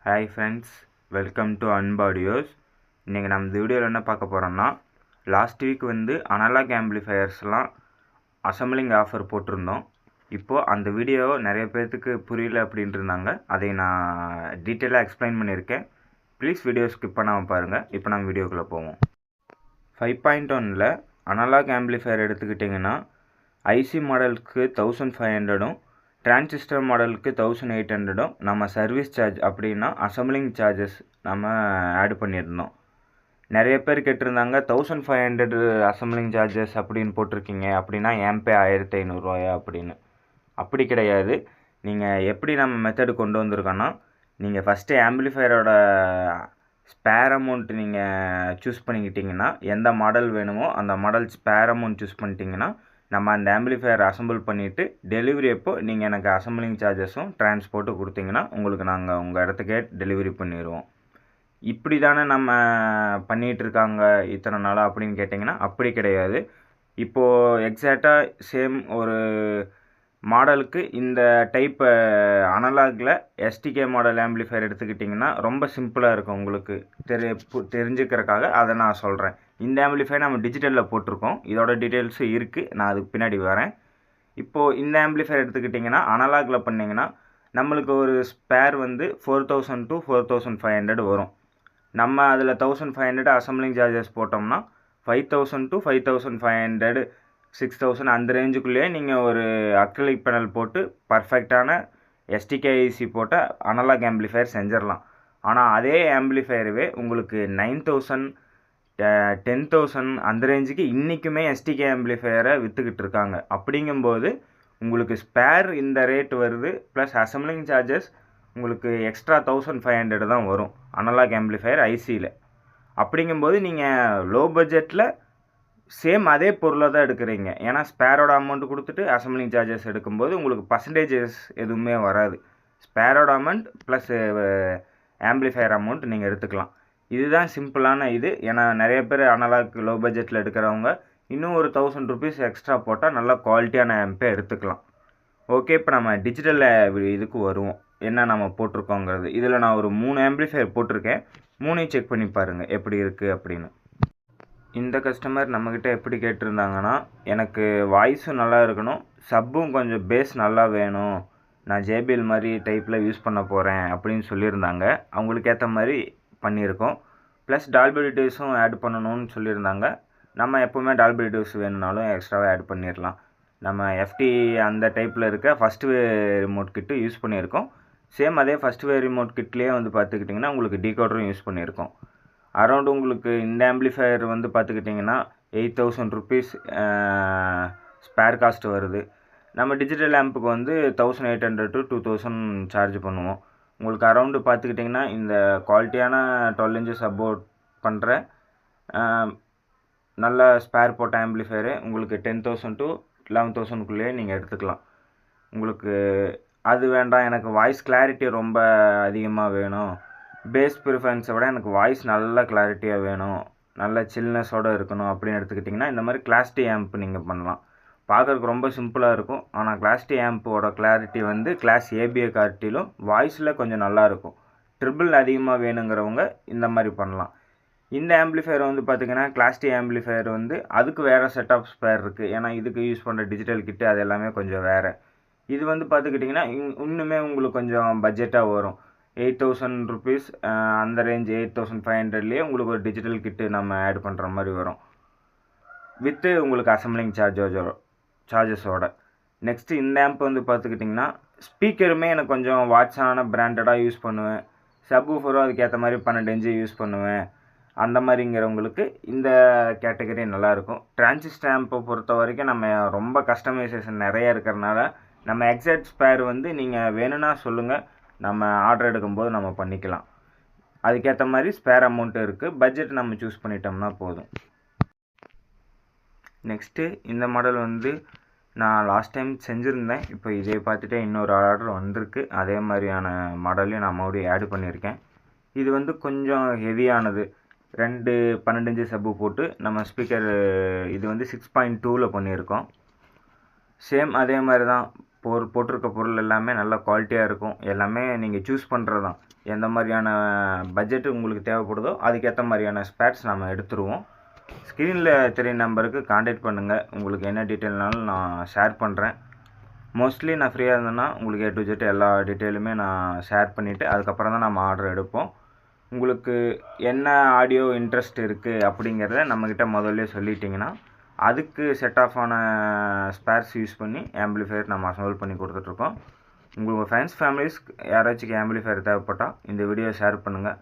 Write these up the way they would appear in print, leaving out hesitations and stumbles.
Hi friends, welcome to அன்பாடியோஸ். இன்றைக்கி நம்ம இந்த வீடியோவில் என்ன பார்க்க போகிறோம்னா, லாஸ்ட் வீக் அனலாக் ஆம்பிளிஃபயர்ஸ்லாம் அசம்பிளிங் ஆஃபர் போட்டிருந்தோம். இப்போது அந்த வீடியோ நிறைய பேர்த்துக்கு புரியல அப்படின்ட்டு இருந்தாங்க. அதை நான் டீட்டெயிலாக எக்ஸ்பிளைன் பண்ணியிருக்கேன். ப்ளீஸ் வீடியோ ஸ்கிப் பண்ணாமல் பாருங்கள். இப்போ நம்ம வீடியோக்குள்ளே போவோம். 5.1ல் அனலாக் ஆம்பிளிஃபயர் எடுத்துக்கிட்டிங்கன்னா ஐசி மாடலுக்கு 1500ம் டிரான்சிஸ்டர் மாடலுக்கு 1800ம் நம்ம சர்வீஸ் சார்ஜ் அப்படின்னா அசம்பிளிங் சார்ஜஸ் நம்ம ஆட் பண்ணியிருந்தோம். நிறைய பேர் கேட்டிருந்தாங்க 1500 அசம்பிளிங் சார்ஜஸ் அப்படின்னு போட்டிருக்கீங்க, அப்படின்னா ஏம்பே 1500 அப்படின்னு. அப்படி கிடையாது. நீங்கள் எப்படி நம்ம மெத்தடு கொண்டு வந்திருக்கோன்னா, நீங்கள் ஃபஸ்ட்டு ஆம்பிளிஃபயரோட ஸ்பேர் அமௌண்ட் நீங்கள் சூஸ் பண்ணிக்கிட்டிங்கன்னா, எந்த மாடல் வேணுமோ அந்த மாடல் ஸ்பேர் அமௌண்ட் சூஸ் பண்ணிட்டீங்கன்னா, நம்ம அந்த ஆம்பிளிஃபயர் அசம்பிள் பண்ணிவிட்டு டெலிவரி அப்போ நீங்கள் எனக்கு அசம்பிளிங் சார்ஜஸும் டிரான்ஸ்போர்ட்டும் கொடுத்தீங்கன்னா உங்களுக்கு நாங்கள் உங்கள் இடத்துக்கே டெலிவரி பண்ணிடுவோம். இப்படி தானே நம்ம பண்ணிகிட்ருக்காங்க இத்தனை நாளாக அப்படின்னு கேட்டிங்கன்னா அப்படி கிடையாது. இப்போது எக்ஸாக்டாக சேம் ஒரு மாடலுக்கு இந்த டைப் அனலாகில் எஸ்டிகே மாடல் ஆம்பிளிஃபயர் எடுத்துக்கிட்டிங்கன்னா ரொம்ப சிம்பிளாக இருக்கும். உங்களுக்கு தெரிஞ்சுக்கிறதுக்காக அதை நான் சொல்கிறேன். இந்த ஆம்பிளிஃபயர் நம்ம டிஜிட்டலில் போட்டிருக்கோம். இதோட டீட்டெயில்ஸும் இருக்குது, நான் அதுக்கு பின்னாடி வரேன். இப்போது இந்த ஆம்பிளிஃபயர் எடுத்துக்கிட்டிங்கன்னா அனலாகில் பண்ணிங்கன்னா நம்மளுக்கு ஒரு ஸ்பேர் 4000 to 4500 வரும். நம்ம அதில் 1500 அசம்பிளிங் சார்ஜஸ் போட்டோம்னா 5000 to 5500 6000 அந்த ரேஞ்சுக்குள்ளேயே நீங்கள் ஒரு அக்ரிலிக் பேனல் போட்டு பர்ஃபெக்டான எஸ்டிகேஐசி போட்ட அனலாக் ஆம்பிளிஃபயர் செஞ்சிடலாம். ஆனால் அதே ஆம்பிளிஃபயருவே உங்களுக்கு 9000 10,000 அந்த ரேஞ்சுக்கு இன்றைக்குமே எஸ்டிகே ஆம்பிளிஃபயரை விற்றுக்கிட்டு இருக்காங்க. அப்படிங்கும்போது உங்களுக்கு ஸ்பேர் இந்த ரேட் வருது, ப்ளஸ் அசம்பிளிங் சார்ஜஸ் உங்களுக்கு எக்ஸ்ட்ரா 1500 தான் வரும் அனலாக் ஆம்பிளிஃபயர் ஐசியில். அப்படிங்கும்போது நீங்கள் லோ பட்ஜெட்டில் சேம் அதே பொருளை தான் எடுக்கிறீங்க. ஏன்னா ஸ்பேரோட அமௌண்ட் கொடுத்துட்டு அசம்பிளிங் சார்ஜஸ் எடுக்கும்போது உங்களுக்கு பர்சன்டேஜஸ் எதுவுமே வராது. ஸ்பேரோட அமௌண்ட் ப்ளஸ் ஆம்பிளிஃபயர் அமௌண்ட் நீங்கள் எடுத்துக்கலாம். இதுதான் சிம்பிளான இது. ஏன்னா நிறைய பேர் அனலாக் லோ பட்ஜெட்டில் எடுக்கிறவங்க இன்னும் ஒரு 1000 rupees எக்ஸ்ட்ரா போட்டால் நல்ல குவாலிட்டியான ஆம்பே எடுத்துக்கலாம். ஓகே, இப்போ நம்ம டிஜிட்டல் இதுக்கு வருவோம். என்ன நம்ம போட்டிருக்கோங்கிறது. இதில் நான் ஒரு 3 ஆம்பிளிஃபயர் போட்டிருக்கேன். 3ஐயும் செக் பண்ணி பாருங்கள் எப்படி இருக்குது அப்படின்னு. இந்த கஸ்டமர் நம்மக்கிட்ட எப்படி கேட்டிருந்தாங்கன்னா, எனக்கு வாய்ஸும் நல்லா இருக்கணும், சப்பும் கொஞ்சம் பேஸ் நல்லா வேணும், நான் ஜேபிஎல் மாதிரி டைப்பில் யூஸ் பண்ண போகிறேன் அப்படின்னு சொல்லியிருந்தாங்க. அவங்களுக்கு ஏற்ற மாதிரி பண்ணியிருக்கோம். ப்ளஸ் டால்பி டிவைஸும் ஆட் பண்ணணும்னு சொல்லியிருந்தாங்க. நம்ம எப்போவுமே டால்பி டிவைஸ் வேணும்னாலும் எக்ஸ்ட்ராவாக ஆட் பண்ணிடலாம். நம்ம எஃப்டி அந்த டைப்பில் இருக்க ஃபஸ்ட் வே ரிமோட் கிட்டு யூஸ் பண்ணியிருக்கோம். சேம் அதே ஃபஸ்ட் வே ரிமோட் கிட்லேயே பார்த்துக்கிட்டிங்கன்னா உங்களுக்கு டீகோடரும் யூஸ் பண்ணியிருக்கோம். அரௌண்ட் உங்களுக்கு இந்த ஆம்பிளிஃபயர் பார்த்துக்கிட்டிங்கன்னா 8000 rupees ஸ்பேர் காஸ்ட் வருது. நம்ம டிஜிட்டல் ஆம்புக்கு 1800 to 2000 சார்ஜ் பண்ணுவோம். உங்களுக்கு அரௌண்டு பார்த்துக்கிட்டிங்கன்னா இந்த குவாலிட்டியான 12 inch சப்போர்ட் பண்ணுற நல்ல ஸ்பேர் போட்ட ஆம்பிளிஃபயரு உங்களுக்கு 10,000 to 11,000க்குள்ளேயே நீங்கள் எடுத்துக்கலாம். உங்களுக்கு அது வேண்டாம், எனக்கு வாய்ஸ் கிளாரிட்டி ரொம்ப அதிகமாக வேணும், பேஸ் ப்ரிஃபரன்ஸை விட எனக்கு வாய்ஸ் நல்ல கிளாரிட்டியாக வேணும், நல்ல சில்னஸோடு இருக்கணும் அப்படின்னு எடுத்துக்கிட்டிங்கன்னா இந்த மாதிரி கிளாஸ் டி ஆம்ப் நீங்கள் பண்ணலாம். பார்க்குறதுக்கு ரொம்ப சிம்பிளாக இருக்கும். ஆனால் கிளாஸ் டி ஆம்போட கிளாரிட்டி கிளாஸ் ஏபிஏ கார்ட்டிலும் வாய்ஸில் கொஞ்சம் நல்லாயிருக்கும். ட்ரிபிள் அதிகமாக வேணுங்கிறவங்க இந்த மாதிரி பண்ணலாம். இந்த ஆம்பிளிஃபயர் பார்த்திங்கன்னா கிளாஸ் டி ஆம்பிளிஃபயர் அதுக்கு வேறு செட் ஆஃப் ஸ்பேர் இருக்குது. ஏன்னா இதுக்கு யூஸ் பண்ணுற டிஜிட்டல் கிட்டு அது எல்லாமே கொஞ்சம் வேறு. இது பார்த்துக்கிட்டிங்கன்னா இன்னுமே உங்களுக்கு கொஞ்சம் பட்ஜெட்டாக வரும். 8000 rupees அந்த ரேஞ்ச் 8500லேயே உங்களுக்கு ஒரு டிஜிட்டல் கிட்டு நம்ம ஆட் பண்ணுற மாதிரி வரும், வித்து உங்களுக்கு அசம்பிளிங் சார்ஜஸோட. நெக்ஸ்ட்டு இந்த ஆம்ப் பார்த்துக்கிட்டிங்கன்னா ஸ்பீக்கருமே எனக்கு கொஞ்சம் வாட்ஸான பிராண்டடாக யூஸ் பண்ணுவேன், சப்வூஃபரும் அதுக்கேற்ற மாதிரி 12 inch யூஸ் பண்ணுவேன், அந்த மாதிரிங்கிறவங்களுக்கு இந்த கேட்டகரி நல்லாயிருக்கும். டிரான்சிஸ்டர் ஆம்பை பொறுத்த வரைக்கும் நம்ம ரொம்ப கஸ்டமைசேஷன் நிறைய இருக்கிறனால நம்ம எக்ஸாக்ட் ஸ்பேர் நீங்கள் வேணும்னா சொல்லுங்கள், நம்ம ஆர்டர் எடுக்கும்போது நம்ம பண்ணிக்கலாம். அதுக்கேற்ற மாதிரி ஸ்பேர் அமௌண்ட்டு இருக்குது. பட்ஜெட் நம்ம சூஸ் பண்ணிட்டோம்னா போதும். நெக்ஸ்ட்டு இந்த மாடல் நான் லாஸ்ட் டைம் செஞ்சுருந்தேன். இப்போ இதே பார்த்துட்டு இன்னொரு ஆர்டர் வந்திருக்கு. அதே மாதிரியான மாடலையும் நான் மறுபடியும் ஆட் பண்ணியிருக்கேன். இது கொஞ்சம் ஹெவியானது. 2 12 inch சப்பு போட்டு நம்ம ஸ்பீக்கர் இது 6.2ல் பண்ணியிருக்கோம். சேம் அதே மாதிரி தான் போட்டிருக்க பொருள் எல்லாமே நல்ல குவாலிட்டியாக இருக்கும். எல்லாமே நீங்கள் சூஸ் பண்ணுறது தான். எந்த மாதிரியான பட்ஜெட் உங்களுக்கு தேவைப்படுதோ அதுக்கேற்ற மாதிரியான ஸ்பேர்ஸ் நம்ம எடுத்துருவோம். ஸ்க்ரீனில் தெரிய நம்பருக்கு காண்டாக்ட் பண்ணுங்கள். உங்களுக்கு என்ன டீட்டெயில்னாலும் நான் ஷேர் பண்ணுறேன். மோஸ்ட்லி நான் ஃப்ரீயாக இருந்தேன்னா உங்களுக்கு A to Z எல்லா டீட்டெயிலுமே நான் ஷேர் பண்ணிவிட்டு அதுக்கப்புறம் தான் நம்ம ஆர்டர் எடுப்போம். உங்களுக்கு என்ன ஆடியோ இன்ட்ரெஸ்ட் இருக்குது அப்படிங்கிறத நம்மக்கிட்ட முதல்ல சொல்லிட்டிங்கன்னா அதுக்கு செட் ஆஃப் ஆன ஸ்பேர்ஸ் யூஸ் பண்ணி ஆம்பிளிஃபையர் நம்ம அசம்பிள் பண்ணி கொடுத்துட்ருக்கோம். உங்களுக்கு ஃப்ரெண்ட்ஸ் ஃபேமிலிஸ் யாராச்சும் ஆம்பிளிஃபையர் தேவைப்பட்டால் இந்த வீடியோ ஷேர் பண்ணுங்கள்.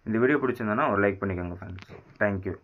இந்த வீடியோ பிடிச்சிருந்தோன்னா ஒரு லைக் பண்ணிக்கோங்க ஃப்ரெண்ட்ஸ். தேங்க்யூ.